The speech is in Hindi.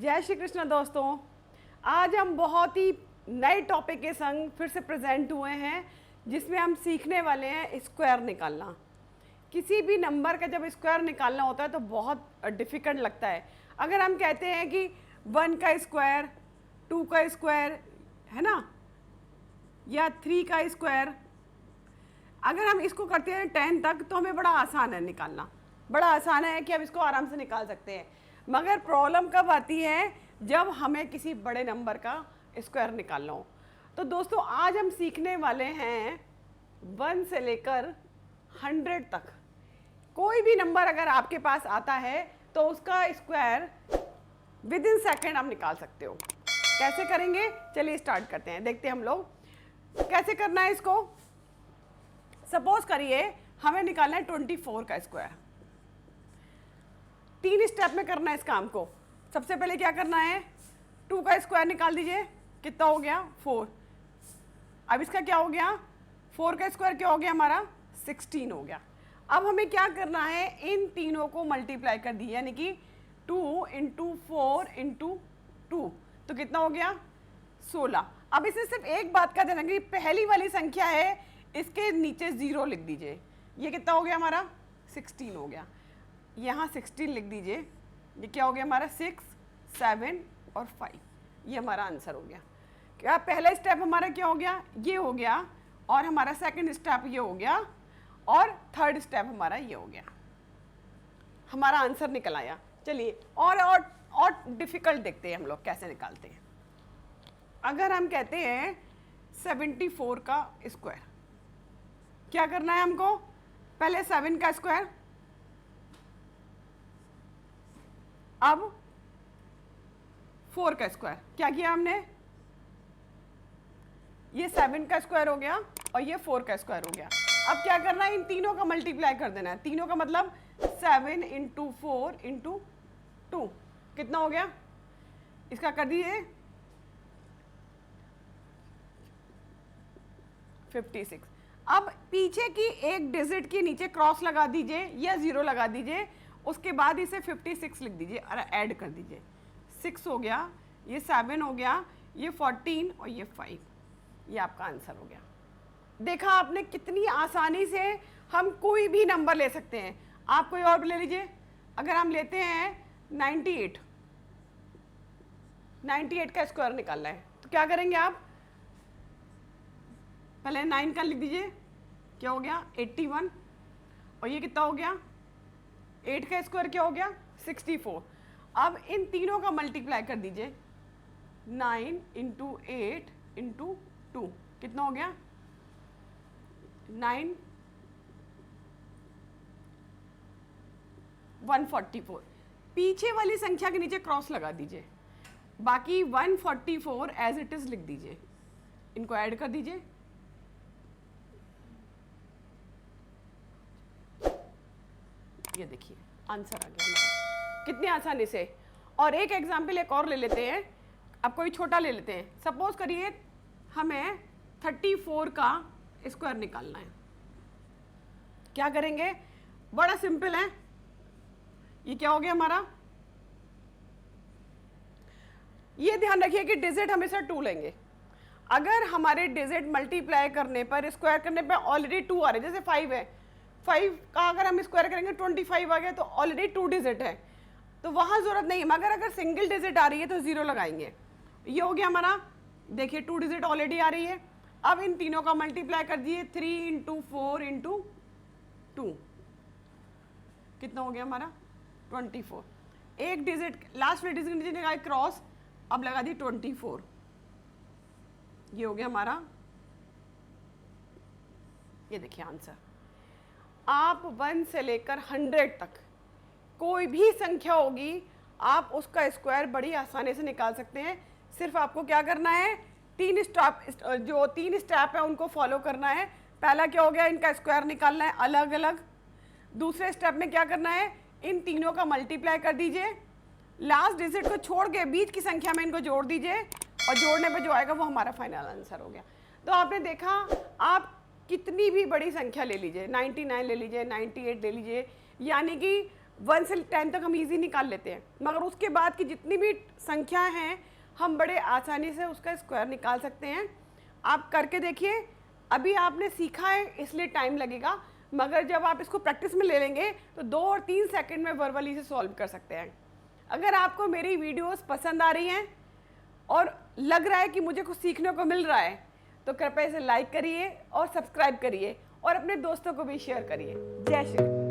जय श्री कृष्ण दोस्तों। आज हम बहुत ही नए टॉपिक के संग फिर से प्रेजेंट हुए हैं, जिसमें हम सीखने वाले हैं स्क्वायर निकालना। किसी भी नंबर का जब स्क्वायर निकालना होता है तो बहुत डिफ़िकल्ट लगता है। अगर हम कहते हैं कि 1 का स्क्वायर, 2 का स्क्वायर, है ना, या 3 का स्क्वायर, अगर हम इसको करते हैं 10 तक तो हमें बड़ा आसान है निकालना, बड़ा आसान है कि हम इसको आराम से निकाल सकते हैं। मगर प्रॉब्लम कब आती है जब हमें किसी बड़े नंबर का स्क्वायर निकालना हो। तो दोस्तों आज हम सीखने वाले हैं 1 से लेकर 100 तक। कोई भी नंबर अगर आपके पास आता है तो उसका स्क्वायर विद इन सेकेंड आप निकाल सकते हो। कैसे करेंगे, चलिए स्टार्ट करते हैं। देखते हैं हम लोग कैसे करना है इसको। सपोज करिए हमें निकालना है 24 का स्क्वायर। 3 स्टेप में करना है इस काम को। सबसे पहले क्या करना है, 2 का स्क्वायर निकाल दीजिए, कितना हो गया 4। अब इसका क्या हो गया, 4 का स्क्वायर क्या हो गया हमारा 16 हो गया। अब हमें क्या करना है, इन तीनों को मल्टीप्लाई कर दिए, यानी कि 2 इंटू 4 इंटू 2, तो कितना हो गया 16। अब इसमें सिर्फ एक बात का ध्यान रखिए, पहली वाली संख्या है इसके नीचे 0 लिख दीजिए। ये कितना हो गया हमारा 16 हो गया। यहाँ 16 लिख दीजिए। ये क्या हो गया हमारा 6, 7 और 5। ये हमारा आंसर हो गया। क्या पहला स्टेप हमारा क्या हो गया, ये हो गया, और हमारा सेकंड स्टेप ये हो गया, और थर्ड स्टेप हमारा ये हो गया। हमारा आंसर निकल आया। चलिए और डिफिकल्ट देखते हैं हम लोग कैसे निकालते हैं। अगर हम कहते हैं 74 का स्क्वायर, क्या करना है हमको, पहले 7 का स्क्वायर, अब 4 का स्क्वायर। क्या किया हमने, ये 7 का स्क्वायर हो गया और ये 4 का स्क्वायर हो गया। अब क्या करना है, इन तीनों का मल्टीप्लाई कर देना है। तीनों का मतलब 7 इंटू 4 इंटू 2, कितना हो गया, इसका कर दीजिए 56। अब पीछे की एक डिजिट के नीचे क्रॉस लगा दीजिए या 0 लगा दीजिए, उसके बाद इसे 56 लिख दीजिए और ऐड कर दीजिए। 6 हो गया, ये 7 हो गया, ये 14 और ये 5। ये आपका आंसर हो गया। देखा आपने कितनी आसानी से हम कोई भी नंबर ले सकते हैं। आप कोई और ले लीजिए। अगर हम लेते हैं 98 का स्क्वायर निकालना है तो क्या करेंगे आप, पहले 9 का लिख दीजिए, क्या हो गया 81, और ये कितना हो गया 8 का स्क्वायर क्या हो गया 64। अब इन तीनों का मल्टीप्लाई कर दीजिए, 9 इंटू 8 इंटू 2, कितना हो गया 9 144। पीछे वाली संख्या के नीचे क्रॉस लगा दीजिए, बाकी 144 एज इट इज लिख दीजिए। इनको ऐड कर दीजिए, ये देखिए आंसर आ गया कितनी आसानी से। और एक एग्जाम्पल एक और ले लेते हैं। अब कोई छोटा ले लेते हैं। सपोज करिए हमें 34 का स्क्वायर निकालना है। क्या करेंगे, बड़ा सिंपल है। ये क्या हो गया हमारा, ये ध्यान रखिए कि डिजिट हमेशा 2 लेंगे। अगर हमारे डिजिट मल्टीप्लाई करने पर, स्क्वायर करने पर ऑलरेडी 2 आ रहे, जैसे 5 है, 5 का अगर हम स्क्वायर करेंगे 25 आ गया, तो ऑलरेडी 2 डिजिट है, तो वहाँ ज़रूरत नहीं है। मगर अगर सिंगल डिजिट आ रही है तो 0 लगाएंगे। ये हो गया हमारा, देखिए 2 डिजिट ऑलरेडी आ रही है। अब इन तीनों का मल्टीप्लाई कर दिए, 3 इंटू 4 इंटू 2, कितना हो गया हमारा 24। एक डिजिट लास्ट वाले डिजिट के नीचे लगाए क्रॉस, अब लगा दी 24। ये हो गया हमारा, ये देखिए आंसर। आप 1 से लेकर 100 तक कोई भी संख्या होगी, आप उसका स्क्वायर बड़ी आसानी से निकाल सकते हैं। सिर्फ आपको क्या करना है, 3 स्टेप है उनको फॉलो करना है। पहला क्या हो गया, इनका स्क्वायर निकालना है अलग अलग। दूसरे स्टेप में क्या करना है, इन तीनों का मल्टीप्लाई कर दीजिए, लास्ट डिजिट को छोड़ के बीच की संख्या में इनको जोड़ दीजिए, और जोड़ने पे जो आएगा वो हमारा फाइनल आंसर हो गया। तो आपने देखा, आप कितनी भी बड़ी संख्या ले लीजिए, 99 ले लीजिए, 98 ले लीजिए, यानी कि 1 से 10 तक हम इजी निकाल लेते हैं, मगर उसके बाद की जितनी भी संख्या हैं हम बड़े आसानी से उसका स्क्वायर निकाल सकते हैं। आप करके देखिए। अभी आपने सीखा है इसलिए टाइम लगेगा, मगर जब आप इसको प्रैक्टिस में ले लेंगे तो 2 और 3 सेकंड में वर्बली से सॉल्व कर सकते हैं। अगर आपको मेरी वीडियोस पसंद आ रही हैं और लग रहा है कि मुझे कुछ सीखने को मिल रहा है तो कृपया इसे लाइक करिए और सब्सक्राइब करिए और अपने दोस्तों को भी शेयर करिए। जय श्री राम।